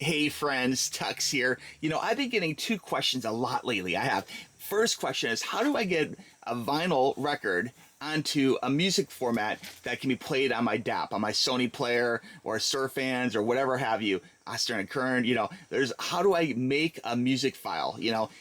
Hey friends, Tux here. I've been getting two questions a lot lately. I have. First question is, how do I get a vinyl record onto a music format that can be played on my DAP, on my Sony player or Surfans or whatever have you, Oster and Current, there's how do I make a music file,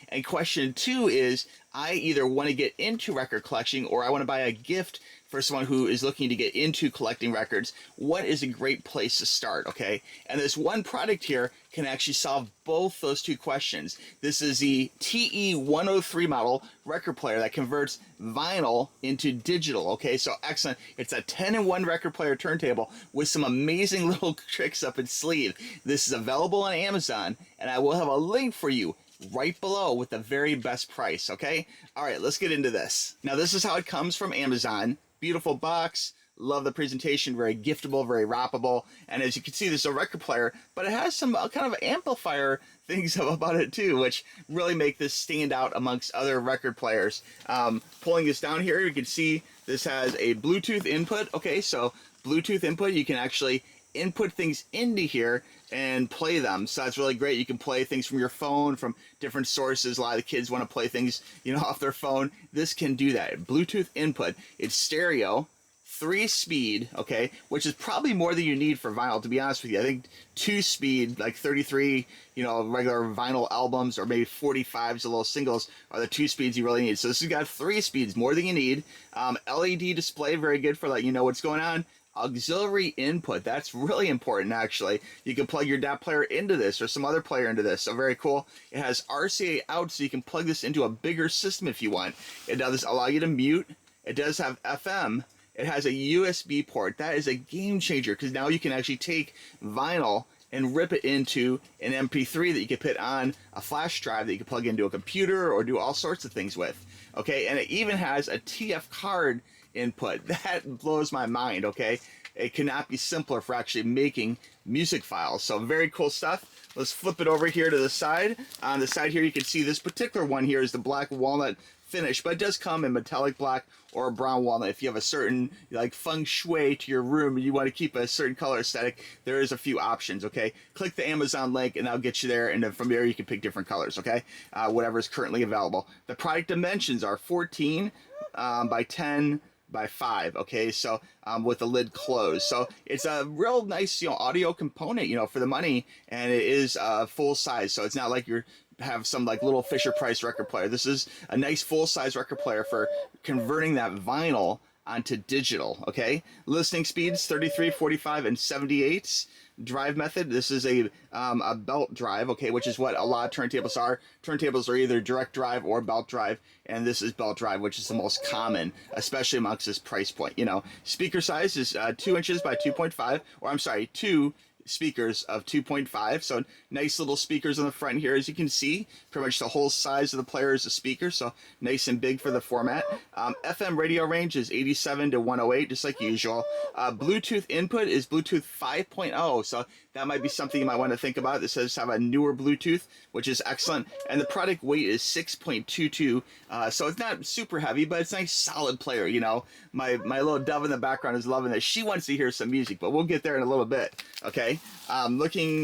And question two is, I either want to get into record collecting or I want to buy a gift for someone who is looking to get into collecting records. What is a great place to start, okay? And this one product here can actually solve both those two questions. This is the TE103 model record player that converts vinyl into digital, okay? So excellent. It's a 10-in-1 record player turntable with some amazing little tricks up its sleeve. This is available on Amazon, and I will have a link for you right below with the very best price, okay? All right, let's get into this. Now, this is how it comes from Amazon. Beautiful box. Love the presentation. Very giftable, very wrappable. And as you can see, this is a record player, but it has some kind of amplifier things about it too, which really make this stand out amongst other record players. Pulling this down here, you can see this has a Bluetooth input. Okay, so Bluetooth input, you can actually input things into here and play them. So that's really great. You can play things from your phone, from different sources. A lot of the kids want to play things, off their phone. This can do that. Bluetooth input. It's stereo, 3-speed, okay, which is probably more than you need for vinyl, to be honest with you. I think 2-speed, like 33, regular vinyl albums, or maybe 45s, the little singles, are the 2 speeds you really need. So this has got 3 speeds, more than you need. LED display, very good for letting you know what's going on. Auxiliary input, that's really important actually. You can plug your DAP player into this or some other player into this, so very cool. It has RCA out, so you can plug this into a bigger system if you want. It does allow you to mute. It does have FM. It has a USB port. That is a game changer because now you can actually take vinyl and rip it into an MP3 that you can put on a flash drive that you can plug into a computer or do all sorts of things with. Okay, and it even has a TF card input. That blows my mind, okay? It cannot be simpler for actually making music files. So very cool stuff. Let's flip it over here to the side. On the side here, you can see this particular one here is the black walnut finish, but it does come in metallic black or brown walnut. If you have a certain like feng shui to your room and you want to keep a certain color aesthetic, there is a few options, okay? Click the Amazon link and that'll get you there, and then from there you can pick different colors, okay? Whatever is currently available. The product dimensions are 14 by 10 by 5, okay, so with the lid closed. So it's a real nice, audio component, for the money, and it is full size. So it's not like you're have some like little Fisher Price record player. This is a nice full size record player for converting that vinyl onto digital, okay? Listening speeds 33, 45, and 78. Drive method, this is a belt drive, okay, which is what a lot of turntables are. Turntables are either direct drive or belt drive, and this is belt drive, which is the most common, especially amongst this price point. Speaker size is 2 inches by 2.5, or I'm sorry, 2 speakers of 2.5, so nice little speakers on the front here. As you can see, pretty much the whole size of the player is a speaker, so nice and big for the format. FM radio range is 87 to 108, just like usual. Bluetooth input is Bluetooth 5.0, so that might be something you might want to think about. This says have a newer Bluetooth, which is excellent, and the product weight is 6.22, so it's not super heavy, but it's a nice solid player. My little dove in the background is loving this. She wants to hear some music, but we'll get there in a little bit, okay?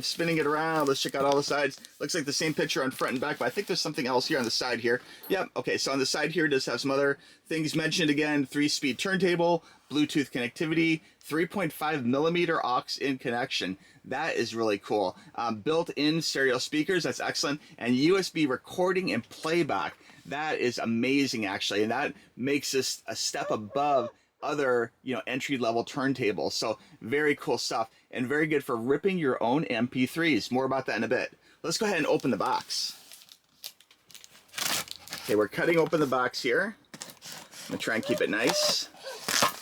Spinning it around, let's check out all the sides. Looks like the same picture on front and back, but I think there's something else here on the side here. Yep, okay, so on the side here it does have some other things mentioned again. 3-speed turntable, Bluetooth connectivity, 3.5 millimeter aux in connection. That is really cool. Built-in stereo speakers, that's excellent. And USB recording and playback. That is amazing, actually, and that makes this a step above other entry-level turntables. So very cool stuff and very good for ripping your own MP3s. More about that in a bit. Let's go ahead and open the box. Okay, we're cutting open the box here. I'm gonna try and keep it nice.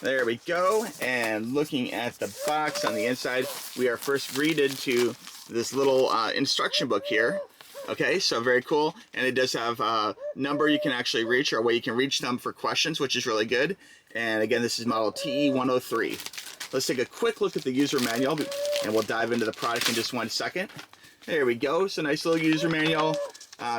There we go. And looking at the box on the inside, we are first greeted to this little instruction book here. Okay, so very cool. And it does have a number you can actually reach, or a way you can reach them for questions, which is really good. And again, this is model TE103. Let's take a quick look at the user manual, and we'll dive into the product in just 1 second. There we go. So nice little user manual.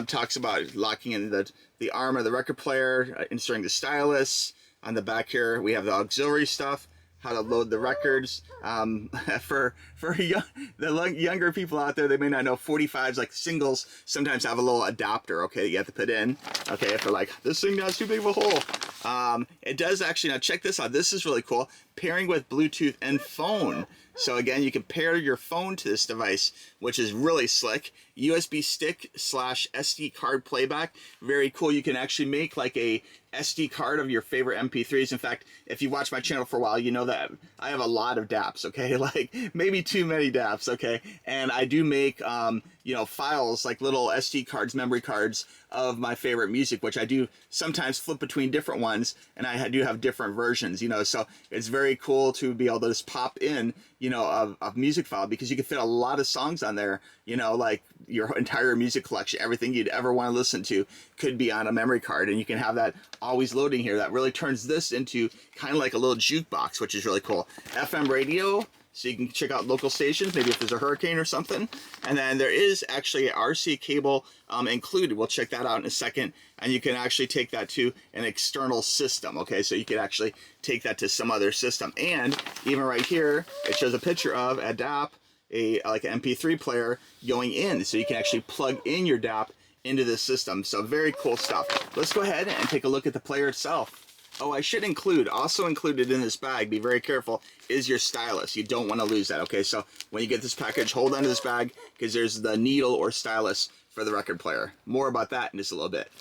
Talks about locking in the arm of the record player, inserting the stylus. On the back here, we have the auxiliary stuff, how to load the records. For the younger people out there, they may not know 45s, like singles, sometimes have a little adapter, okay, you have to put in, okay, if they're like, this thing has too big of a hole. It does actually, now check this out, this is really cool, pairing with Bluetooth and phone. So again, you can pair your phone to this device, which is really slick. USB stick / SD card playback, very cool. You can actually make like a SD card of your favorite MP3s. In fact, if you watch my channel for a while, you know that I have a lot of DAPs, okay? Like maybe too many DAPs, okay? And I do make, you know, files like little SD cards, memory cards of my favorite music, which I do sometimes flip between different ones, and I do have different versions, you know, so it's very cool to be able to just pop in, you know, a music file, because you can fit a lot of songs on there, you know, like your entire music collection, everything you'd ever want to listen to could be on a memory card, and you can have that always loading here. That really turns this into kind of like a little jukebox, which is really cool. FM radio, so you can check out local stations, maybe if there's a hurricane or something. And then there is actually an RC cable included. We'll check that out in a second. And you can actually take that to an external system, okay? So you could actually take that to some other system. And even right here, it shows a picture of a DAP, like an MP3 player going in. So you can actually plug in your DAP into this system. So very cool stuff. Let's go ahead and take a look at the player itself. Oh, I should include, also included in this bag, be very careful, is your stylus. You don't want to lose that, okay? So when you get this package, hold onto this bag, because there's the needle or stylus for the record player. More about that in just a little bit.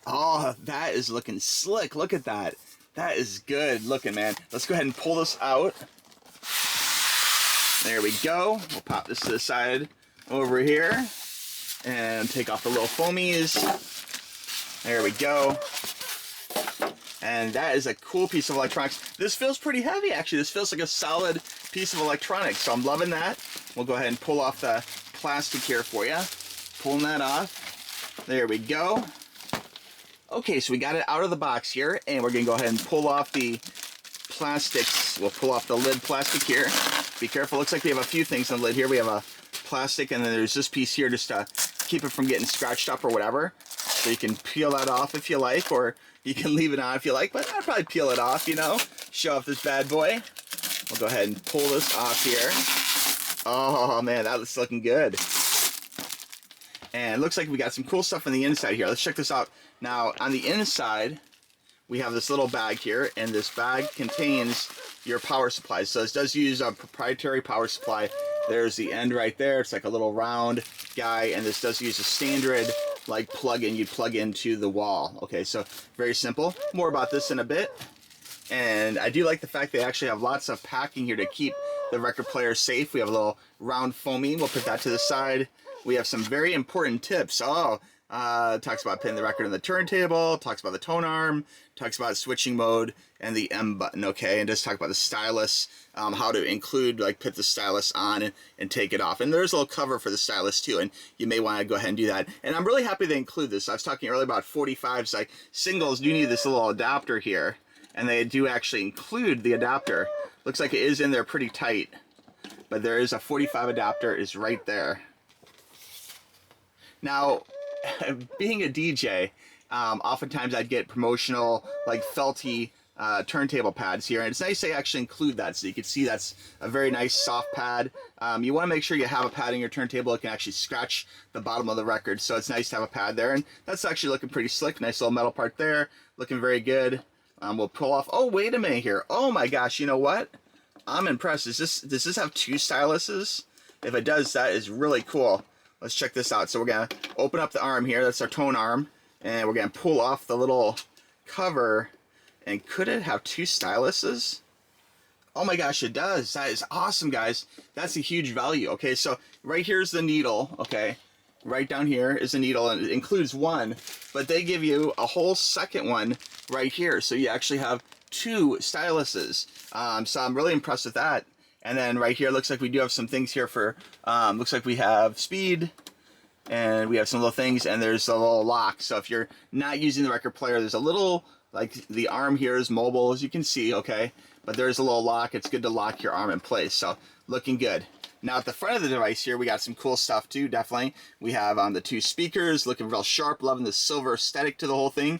Oh, that is looking slick. Look at that. That is good looking, man. Let's go ahead and pull this out. There we go. We'll pop this to the side over here and take off the little foamies. There we go. And that is a cool piece of electronics. This feels pretty heavy, actually. This feels like a solid piece of electronics, so I'm loving that. We'll go ahead and pull off the plastic here for you. Pulling that off. There we go. Okay, so we got it out of the box here, and we're going to go ahead and pull off the plastics. We'll pull off the lid plastic here. Be careful. Looks like we have a few things on the lid here. We have a plastic, and then there's this piece here just to keep it from getting scratched up or whatever. So you can peel that off if you like, or you can leave it on if you like, but I'd probably peel it off, you know, show off this bad boy. We'll go ahead and pull this off here. Oh man, that's looking good. And it looks like we got some cool stuff on the inside here. Let's check this out. Now, on the inside, we have this little bag here, and this bag contains your power supply. So this does use a proprietary power supply. There's the end right there. It's like a little round guy, and this does use a standard like plug-in you'd plug into the wall. Okay, so very simple. More about this in a bit. And I do like the fact they actually have lots of packing here to keep the record player safe. We have a little round foamy. We'll put that to the side. We have some very important tips. Oh, talks about putting the record in the turntable, talks about the tone arm, talks about switching mode and the M button, okay, and just talk about the stylus, how to include, like, put the stylus on and take it off. And there's a little cover for the stylus too, and you may want to go ahead and do that. And I'm really happy they include this. I was talking earlier about 45s, like singles do need this little adapter here, and they do actually include the adapter. Looks like it is in there pretty tight, but there is a 45 adapter is right there. Now, being a DJ, oftentimes I'd get promotional, like felty turntable pads here, and it's nice they actually include that, so you can see that's a very nice soft pad. You want to make sure you have a pad in your turntable that can actually scratch the bottom of the record, so it's nice to have a pad there, and that's actually looking pretty slick. Nice little metal part there, looking very good. We'll pull off. Oh, wait a minute here. Oh my gosh, you know what? I'm impressed. Does this have two styluses? If it does, that is really cool. Let's check this out. So we're going to open up the arm here. That's our tone arm. And we're going to pull off the little cover. And could it have two styluses? Oh my gosh, it does. That is awesome, guys. That's a huge value. Okay, so right here's the needle. Okay, right down here is the needle, and it includes one. But they give you a whole second one right here. So you actually have two styluses. So I'm really impressed with that. And then right here, looks like we do have some things here for, looks like we have speed, and we have some little things, and there's a little lock. So if you're not using the record player, there's a little, like the arm here is mobile, as you can see, okay? But there's a little lock. It's good to lock your arm in place. So looking good. Now at the front of the device here, we got some cool stuff too, definitely. We have the two speakers, looking real sharp, loving the silver aesthetic to the whole thing.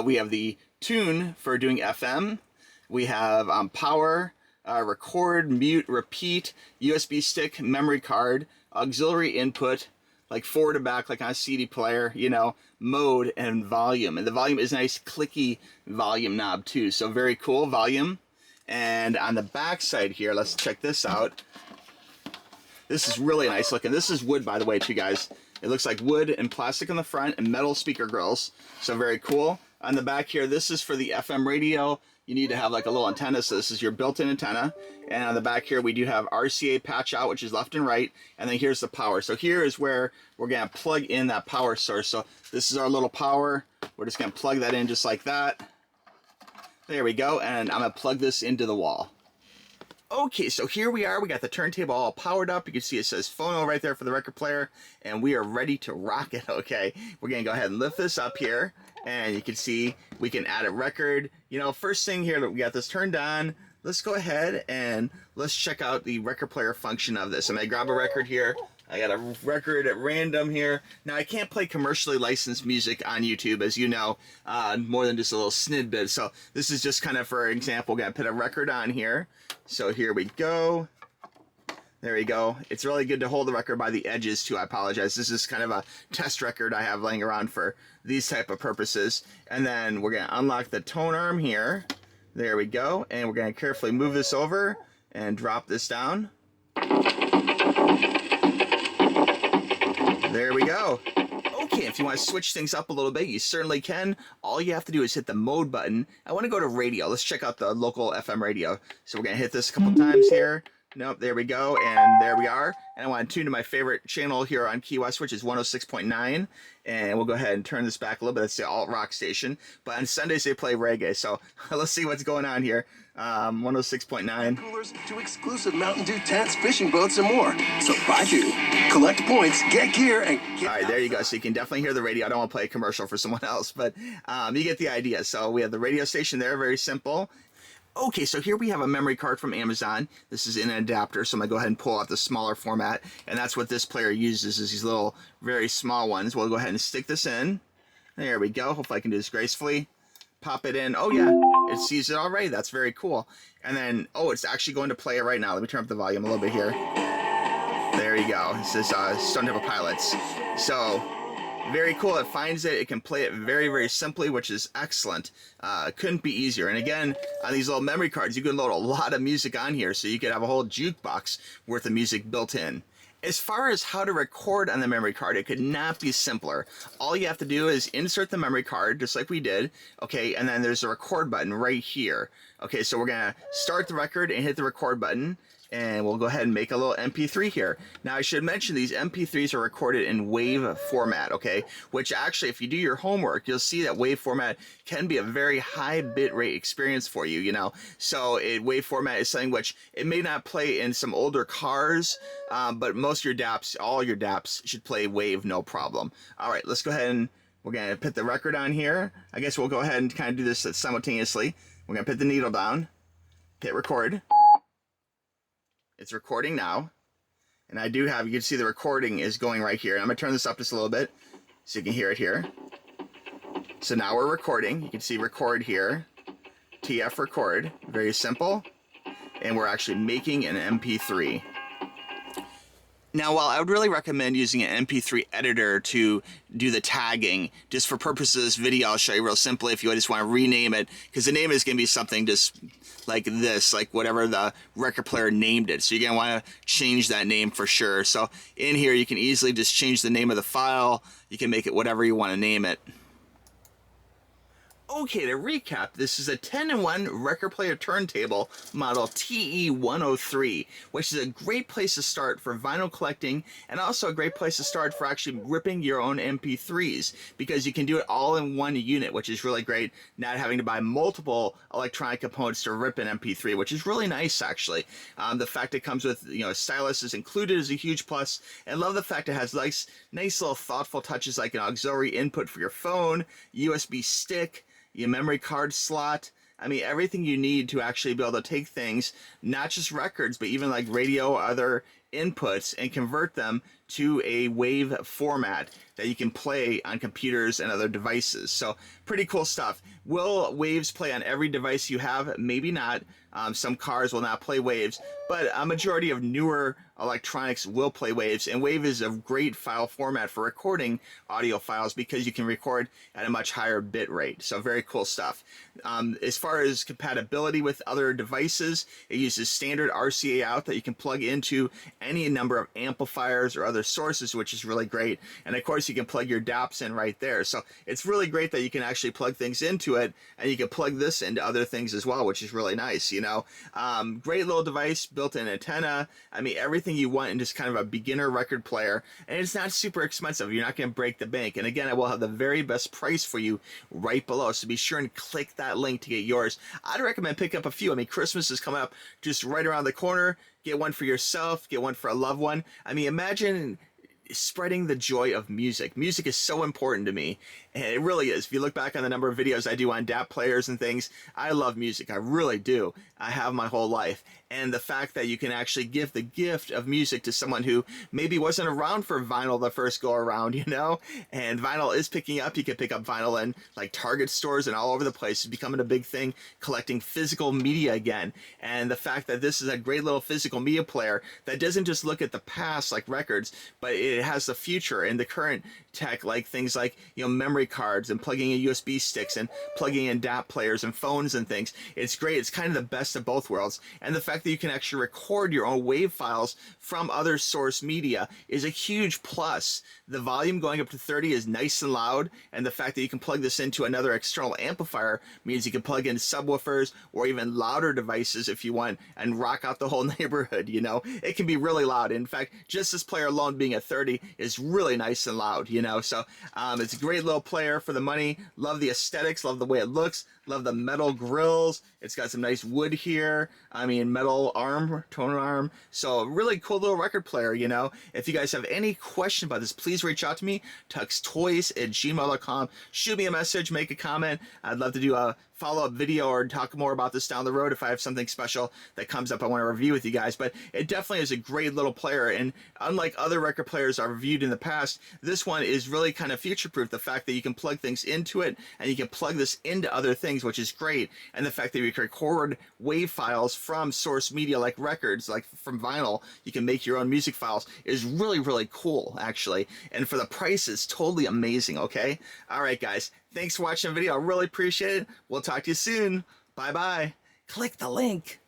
We have the tune for doing FM. We have power, record, mute, repeat, USB stick, memory card, auxiliary input, like forward and back, like on a CD player, you know, mode, and volume. And the volume is a nice clicky volume knob too. So very cool volume. And on the back side here, let's check this out. This is really nice looking. This is wood, by the way, too, guys. It looks like wood and plastic in the front and metal speaker grills. So very cool. On the back here, this is for the FM radio. You need to have like a little antenna, so this is your built-in antenna. And on the back here, we do have RCA patch out, which is left and right. And then here's the power. So here is where we're gonna plug in that power source. So this is our little power. We're just gonna plug that in just like that. There we go. And I'm gonna plug this into the wall. Okay, so here we are. We got the turntable all powered up. You can see it says phono right there for the record player, and we are ready to rock it, okay? We're gonna go ahead and lift this up here, and you can see we can add a record. You know, first thing here, we got this turned on. Let's go ahead and let's check out the record player function of this. I'm gonna grab a record here. I got a record at random here. Now, I can't play commercially licensed music on YouTube, as you know, more than just a little snidbit. So this is just kind of, for example, we're gonna put a record on here. So here we go. There we go. It's really good to hold the record by the edges too. I apologize. This is kind of a test record I have laying around for these type of purposes. And then we're gonna unlock the tone arm here. There we go. And we're gonna carefully move this over and drop this down. There we go. Okay, if you want to switch things up a little bit, you certainly can. All you have to do is hit the mode button. I want to go to radio. Let's check out the local FM radio. So we're going to hit this a couple times here. Nope, there we go, and there we are. And I want to tune to my favorite channel here on Key West, which is 106.9. And we'll go ahead and turn this back a little bit. That's the alt rock station. But on Sundays they play reggae. So let's see what's going on here. 106.9. Coolers to exclusive Mountain Dew tents, fishing boats, and more. So buy two, collect points, get gear, and get. All right, there you go. So you can definitely hear the radio. I don't want to play a commercial for someone else, but you get the idea. So we have the radio station there, very simple. Okay, so here we have a memory card from Amazon. This is in an adapter, so I'm gonna go ahead and pull out the smaller format, and that's what this player uses, is these little, very small ones. We'll go ahead and stick this in. There we go. Hopefully I can do this gracefully. Pop it in. Oh yeah, it sees it already. That's very cool. And then, oh, it's actually going to play it right now. Let me turn up the volume a little bit here. There you go. It says Stone Temple Pilots. So, very cool. It finds it. It can play it very, very simply, which is excellent. Couldn't be easier. And again, on these little memory cards, you can load a lot of music on here, so you could have a whole jukebox worth of music built in. As far as how to record on the memory card, it could not be simpler. All you have to do is insert the memory card, just like we did, okay, and then there's a record button right here. Okay, so we're gonna start the record and hit the record button, and we'll go ahead and make a little MP3 here. Now, I should mention these MP3s are recorded in WAV format, okay? Which actually, if you do your homework, you'll see that WAV format can be a very high bitrate experience for you, you know? So WAV format is something which it may not play in some older cars, but most of your DAPs, all your DAPs should play WAV no problem. All right, let's go ahead and we're gonna put the record on here. I guess we'll go ahead and kind of do this simultaneously. We're gonna put the needle down, hit record. It's recording now, and I do have, you can see the recording is going right here. And I'm gonna turn this up just a little bit so you can hear it here. So now we're recording. You can see record here, TF record, very simple. And we're actually making an MP3. Now, while I would really recommend using an MP3 editor to do the tagging, just for purposes of this video, I'll show you real simply if you just want to rename it, because the name is going to be something just like this, like whatever the record player named it. So you're going to want to change that name for sure. So in here, you can easily just change the name of the file. You can make it whatever you want to name it. Okay, to recap, this is a 10-in-1 record player turntable model TE103, which is a great place to start for vinyl collecting, and also a great place to start for actually ripping your own MP3s, because you can do it all in one unit, which is really great, not having to buy multiple electronic components to rip an MP3, which is really nice, actually. The fact it comes with, you know, stylus is included is a huge plus, and love the fact it has nice little thoughtful touches like an auxiliary input for your phone, USB stick, your memory card slot. I mean, everything you need to actually be able to take things, not just records, but even like radio or other inputs, and convert them to a wave format that you can play on computers and other devices. So pretty cool stuff. Will waves play on every device you have? Maybe not. Some cars will not play waves, but a majority of newer electronics will play waves, and wave is a great file format for recording audio files because you can record at a much higher bit rate. So very cool stuff. As far as compatibility with other devices, it uses standard RCA out that you can plug into any number of amplifiers or other sources, which is really great. And of course you can plug your DAPs in right there. So it's really great that you can actually plug things into it, and you can plug this into other things as well, which is really nice, you know. Great little device, built-in antenna. I mean, everything you want in just kind of a beginner record player, and it's not super expensive. You're not going to break the bank. And again, I will have the very best price for you right below, so be sure and click that link to get yours. I'd recommend pick up a few. I mean, Christmas is coming up just right around the corner. Get one for yourself, get one for a loved one. I mean, imagine spreading the joy of music. Music is so important to me, and it really is. If you look back on the number of videos I do on DAP players and things, I love music. I really do. I have my whole life. And the fact that you can actually give the gift of music to someone who maybe wasn't around for vinyl the first go around, you know, and vinyl is picking up. You can pick up vinyl in like Target stores and all over the place. It's becoming a big thing, collecting physical media again. And the fact that this is a great little physical media player that doesn't just look at the past like records, but it has the future and the current tech, like things like, you know, memory cards and plugging in USB sticks and plugging in DAP players and phones and things. It's great. It's kind of the best of both worlds. And the fact that you can actually record your own wave files from other source media is a huge plus. The volume going up to 30 is nice and loud, and the fact that you can plug this into another external amplifier means you can plug in subwoofers or even louder devices if you want and rock out the whole neighborhood, you know. It can be really loud. In fact, just this player alone being at 30 is really nice and loud, you know. So it's a great little player for the money. Love the aesthetics, love the way it looks, love the metal grills. It's got some nice wood here. I mean, metal arm, toner arm. So really cool little record player, you know. If you guys have any question about this, please reach out to me, tuxtoys@gmail.com. Shoot me a message, make a comment. I'd love to do a follow-up video or talk more about this down the road if I have something special that comes up I want to review with you guys. But it definitely is a great little player, and unlike other record players I've reviewed in the past, this one is really kind of future-proof. The fact that you can plug things into it and you can plug this into other things, which is great, and the fact that you can record wave files from source media like records, like from vinyl, you can make your own music files, is really, really cool, actually. And for the price, it's totally amazing, okay? All right, guys. Thanks for watching the video. I really appreciate it. We'll talk to you soon. Bye-bye. Click the link.